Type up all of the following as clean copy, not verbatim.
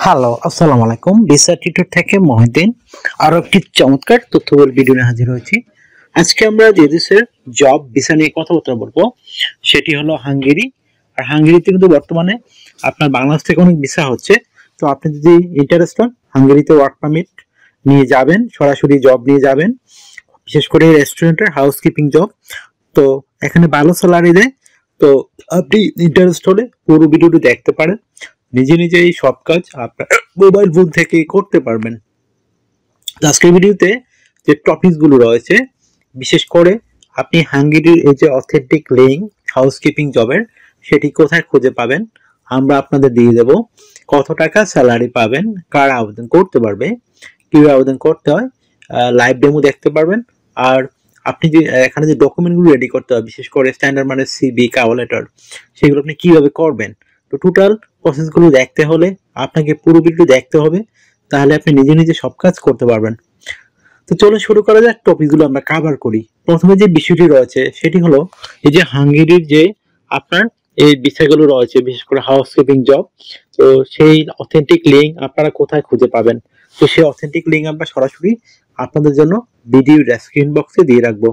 Hello, আসসালামু আলাইকুম। Visa tutor থেকে মহিউদ্দিন আরো একটি চমৎকার তথ্যবহুল ভিডিও নিয়ে হাজির হয়েছি। আজকে আমরা যে দেশের জব ভিসা নিয়ে কথাবার্তা বলবো সেটি হলো হাঙ্গেরি। আর হাঙ্গেরিতে কিন্তু বর্তমানে আপনার বাংলাদেশ থেকে অনেক ভিসা হচ্ছে। তো আপনি যদি ইন্টারেস্ট হন হাঙ্গেরিতে ওয়ার্ক পারমিট নিয়ে যাবেন, সরাসরি জব নিয়ে যাবেন, বিশেষ করে রেস্টুরেন্টের হাউসকিপিং জব। তো এখানে ভালো স্যালারি দেয়। তো আপনি ইন্টারেস্ট হলে পুরো ভিডিওটি দেখতে পারেন। নিজে নিজেই সব কাজ আপনার মোবাইল ফোন থেকে করতে পারবেন। আজকের ভিডিওতে যে টপিকগুলো রয়েছে, বিশেষ করে আপনি হাঙ্গেরির এই যে অথেন্টিক লিঙ্ক হাউসকিপিং জবের, সেটি কোথায় খুঁজে পাবেন আমরা আপনাদের দিয়ে দেব। কত টাকা স্যালারি পাবেন, কারা আবেদন করতে পারবে, কিভাবে আবেদন করতে হয়, লাইভ ডেমো দেখতে পারবেন। আর আপনি যে এখানে যে ডকুমেন্টগুলো রেডি করতে হয়, বিশেষ করে স্ট্যান্ডার্ড মানে সিবি, কভার লেটার, সেগুলো আপনি কিভাবে করবেন। তো টোটাল প্রসেসগুলো দেখতে হলে আপনাকে পুরো ভিডিও দেখতে হবে, তাহলে আপনি নিজে নিজে সব কাজ করতে পারবেন। তো চলো শুরু করা যাক, টপিকগুলো আমরা কভার করি। প্রথমে যে বিষয়টি রয়েছে সেটি হলো এই যে হাঙ্গেরির যে আপনার এই বিষয়গুলো রয়েছে, বিশেষ করে হাউসকিপিং জব। তো সেই অথেন্টিক লিঙ্ক আপনারা কোথায় খুঁজে পাবেন? তো সেই অথেন্টিক লিঙ্ক আমরা সরাসরি আপনাদের জন্য ভিডিও ডেসক্রিপশন বক্সে দিয়ে রাখবো।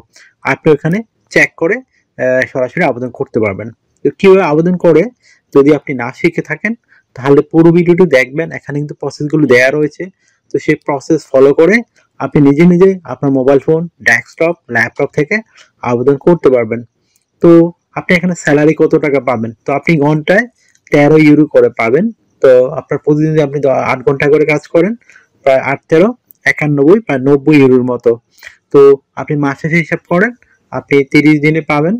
আপনি ওখানে চেক করে সরাসরি আবেদন করতে পারবেন। তো কিভাবে আবেদন করে যদি আপনি না শিখে থাকেন তাহলে পুরো ভিডিওটি দেখবেন। এখানে কিন্তু প্রসেসগুলো দেওয়া রয়েছে। তো সেই প্রসেস ফলো করে আপনি নিজে নিজে আপনার মোবাইল ফোন, ডেস্কটপ, ল্যাপটপ থেকে আবেদন করতে পারবেন। তো আপনি এখানে স্যালারি কত টাকা পাবেন? তো আপনি ঘন্টায় 13 ইউরো করে পাবেন। তো আপনার প্রতিদিন আপনি 8 ঘন্টা করে কাজ করেন, প্রায় 8 13 91 প্রায় 90 ইউরোর মতো। তো আপনি মাসে হিসাব করেন, আপনি 30 দিনে পাবেন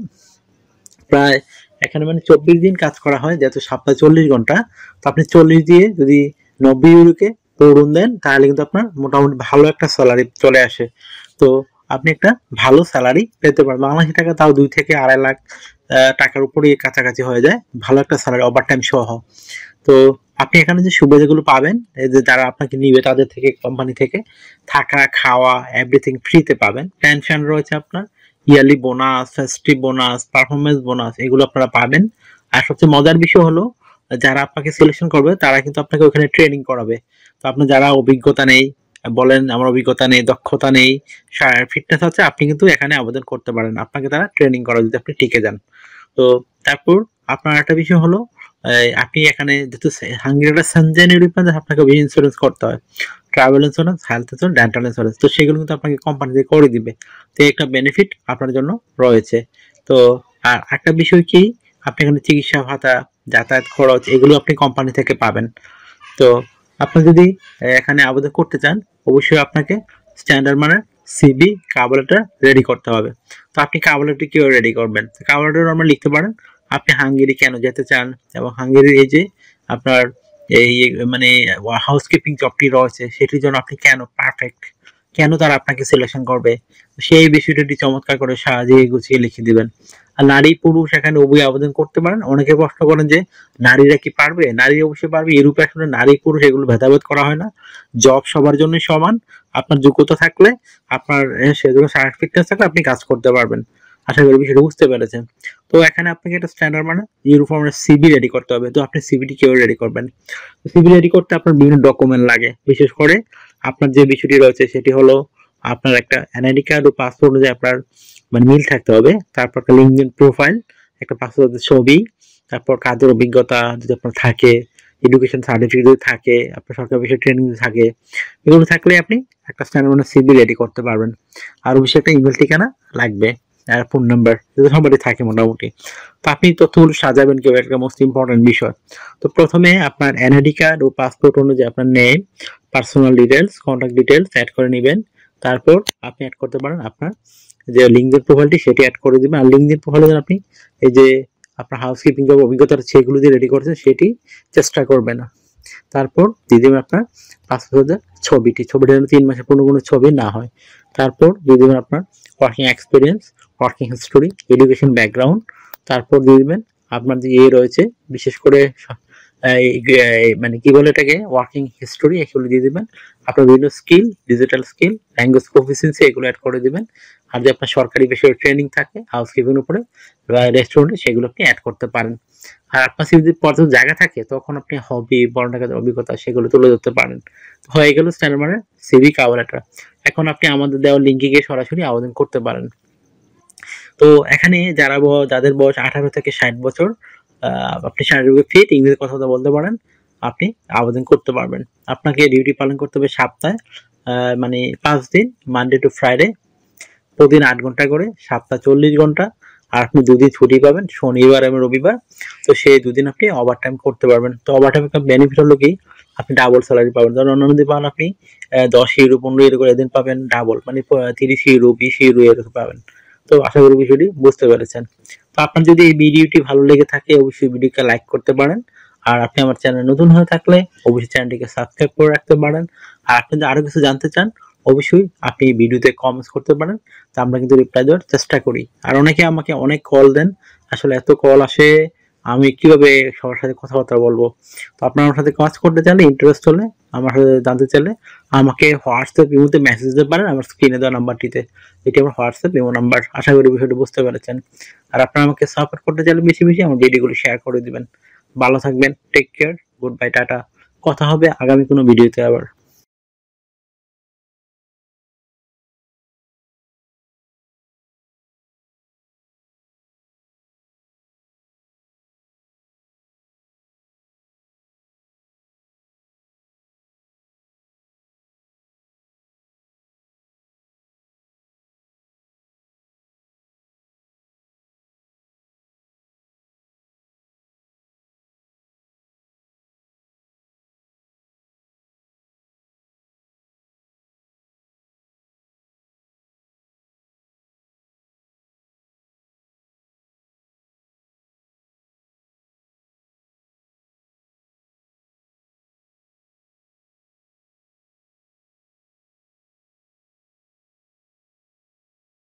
প্রায়, এখানে মানে 24 দিন কাজ করা হয়, যেহেতু সপ্তাহে 40 ঘন্টা। তো আপনি 40 দিয়ে যদি 90 ইউরোকে পূরণ দেন তাহলে কিন্তু আপনার মোটামুটি ভালো একটা স্যালারি চলে আসে। তো আপনি একটা ভালো স্যালারি পেতে পারেন বাংলাদেশি টাকা, তাও 2 থেকে 2.5 লাখ টাকার উপরে কাছাকাছি হয়ে যায় ভালো একটা স্যালারি, ওভার টাইম সহ। তো আপনি এখানে যে সুবিধাগুলো পাবেন, এই যে যারা আপনাকে নিবে তাদের থেকে, কোম্পানি থেকে থাকা খাওয়া এভরিথিং ফ্রিতে পাবেন। পেনশন রয়েছে আপনার, yearly bonus, festive bonus, performance bonus, এগুলো আপনারা পাবেন। আর সবচেয়ে মজার বিষয় হলো যারা আপনাকে সিলেকশন করবে তারা কিন্তু আপনাকে ওখানে ট্রেনিং করাবে। তো আপনার যারা অভিজ্ঞতা নেই, বলেন আমার অভিজ্ঞতা নেই, দক্ষতা নেই, ফিটনেস আছে, আপনি কিন্তু এখানে আবেদন করতে পারেন। আপনাকে তারা ট্রেনিং করা যদি আপনি টিকে যান। তো তারপর আপনার একটা বিষয় হলো আপনি এখানে যেহেতু হাঙ্গেরিটা সেনজেন ইউরোপে, আপনাকে ইন্স্যুরেন্স করতে হয়, travel insurance, health insurance, dental insurance. তো সেগুলো কিন্তু আপনাকে কোম্পানি থেকে করে দিবে। তো একটা বেনিফিট আপনার জন্য রয়েছে। তো আর একটা বিষয় কি, আপনি এখানে চিকিৎসা ভাতা, যাতায়াত খরচ, এগুলো আপনি কোম্পানি থেকে পাবেন। তো আপনি যদি এখানে আবেদন করতে চান, অবশ্যই আপনাকে স্ট্যান্ডার্ড মানের সিবি, কভার লেটার রেডি করতে হবে। তো আপনি কভার লেটার কিভাবে রেডি করবেন? কভার লেটার আমরা লিখতে পারেন আপনি হাঙ্গেরি কেন যেতে চান, এবং হাঙ্গেরির এই যে আপনার এই মানে হাউসকিপিং জবটি রয়েছে সেটির জন্য আপনি কেন পারফেক্ট, কেন তারা আপনাকে সিলেকশন করবে, সেই বিষয়টি চমৎকার করে সাজিয়ে গুছিয়ে লিখে দিবেন। আর নারী পুরুষ এখানে উভয় আবেদন করতে পারেন। অনেকে প্রশ্ন করেন যে নারীরা কি পারবে? নারী অবশ্যই পারবে। ইউরোপে আসলে নারী পুরুষ এগুলো ভেদাভেদ করা হয় না। জব সবার জন্য সমান। আপনার যোগ্যতা থাকলে, আপনার সেজন্য সার্টিফিকেট থাকলে আপনি কাজ করতে পারবেন। আশা করি বিষয়টা বুঝতে পেরেছেন। তো এখানে আপনাকে একটা স্ট্যান্ডার্ড মানে ইউনিফর্মের সিবি রেডি করতে হবে। তো আপনি সিবিটি কিভাবে রেডি করবেন? সিবি রেডি করতে আপনার বিভিন্ন ডকুমেন্ট লাগে। বিশেষ করে আপনার যে বিষয়টি রয়েছে সেটি হলো আপনার একটা এনআইডি কার্ড ও পাসপোর্ট অনুযায়ী আপনার মানে মিল থাকতে হবে। তারপর একটা লিঙ্কডইন প্রোফাইল, একটা পাসপোর্টের ছবি, তারপর কাজের অভিজ্ঞতা যদি আপনার থাকে, এডুকেশন সার্টিফিকেট যদি থাকে, আপনার সরকারি বিষয়ে ট্রেনিং থাকে, এগুলো থাকলে আপনি একটা স্ট্যান্ডার্ড সিবি রেডি করতে পারবেন। আর অবশ্যই একটা ইমেল ঠিকানা লাগবে, আর ফোন নাম্বার, যদি সবারই থাকে মোটামুটি। তো আপনি তথ্যগুলো সাজাবেন কেউ, একটা মোস্ট ইম্পর্টেন্ট বিষয়। তো প্রথমে আপনার এনআইডি কার্ড ও পাসপোর্ট অনুযায়ী আপনার name, personal details, contact details add করে নেবেন। তারপর আপনি অ্যাড করতে পারেন আপনার যে লিঙ্কডইন প্রোফাইলটি, সেটি অ্যাড করে দিবেন। আর লিঙ্কডইন প্রোফাইলে আপনি এই যে আপনার হাউসকিপিং যে অভিজ্ঞতা সেগুলো দিয়ে রেডি করেছেন সেটি চেষ্টা করবেন না। তারপর দিয়ে দেবেন আপনার পাসপোর্টের ছবিটা যেন 3 মাসের কোনো ছবি না হয়। তারপর দিয়ে দেবেন আপনার working experience, working history, education background. তারপর দিয়ে দেবেন আপনার যে রয়েছে, বিশেষ করে মানে কি বলে এটাকে, ওয়ার্কিং হিস্টোরি, এগুলো দিয়ে দিবেন। আপনার বিভিন্ন skill, digital skill, language proficiency, এগুলো অ্যাড করে দিবেন। আর যে আপনার সরকারি বিষয়ে ট্রেনিং থাকে হাউসকিপিং উপরে বা রেস্টুরেন্টে, সেগুলো আপনি অ্যাড করতে পারেন। আর আপনার সিভি যদি পর্যাপ্ত জায়গা থাকে তখন আপনি হবি, বড় কাজের অভিজ্ঞতা সেগুলো তুলে ধরতে পারেন। হয়ে গেল স্ট্যান্ডার্ড মানে সিভি কভার লেটার। এখন আপনি আমাদের দেওয়া লিঙ্কে গিয়ে সরাসরি আবেদন করতে পারেন। তো এখানে যাদের বয়স 18 থেকে 60 বছর, আপনি শারীরিক ফিট, ইংরেজি কথা বলতে পারেন, আপনি আবেদন করতে পারবেন। আপনাকে ডিউটি পালন করতে হবে সপ্তাহে মানে 5 দিন, মানডে টু ফ্রাইডে, প্রতিদিন 8 ঘন্টা করে, সপ্তাহে 40 ঘন্টা। আর আপনি 2 দিন ছুটি পাবেন, শনিবার এবং রবিবার। তো সেই 2 দিন আপনি ওভারটাইম করতে পারবেন। তো ওভারটাইম একটা বেনিফিট হলো কি, আপনি ডাবল স্যালারি পাবেন। ধরুন অন্যান্য দিন পাবেন আপনি 10 ইউরো 15 ইউরো করে, এদিন পাবেন ডাবল মানে 30 ইউরো 20 ইউরো এরকম পাবেন। তো আশা করি বিষয়টি বুঝতে পেরেছেন। তো আপনার যদি এই ভিডিওটি ভালো লেগে থাকে অবশ্যই ভিডিওকে লাইক করতে পারেন। আর আপনি আমার চ্যানেল নতুন হয়ে থাকলে অবশ্যই চ্যানেলটিকে সাবস্ক্রাইব করে রাখতে পারেন। আর আপনি যদি আরো কিছু জানতে চান অবশ্যই আপনি ভিডিওতে কমেন্টস করতে পারেন। তো আমরা কিন্তু রিপ্লাই দেওয়ার চেষ্টা করি। আর অনেকে আমাকে অনেক কল দেন, আসলে এত কল আসে আমি কিভাবে সবার সাথে কথাবার্তা বলবো। তো আপনার আমার সাথে কাজ করতে চাইলে, ইন্টারেস্ট হলে, আমার সাথে জানতে চাইলে আমাকে হোয়াটসঅ্যাপ ইমোতে মেসেজ দিতে পারেন আমার স্ক্রিনে দেওয়া নাম্বারটিতে। এটি আমার হোয়াটসঅ্যাপ ইমো নাম্বার। আশা করি বিষয়টি বুঝতে পেরেছেন। আর আপনারা আমাকে সাপোর্ট করতে চাইলে বেশি বেশি আমার ভিডিওগুলো শেয়ার করে দিবেন। ভালো থাকবেন, টেক কেয়ার, গুড বাই, টাটা। কথা হবে আগামী কোনো ভিডিওতে আবার।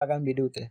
আগামী ভিডিওতে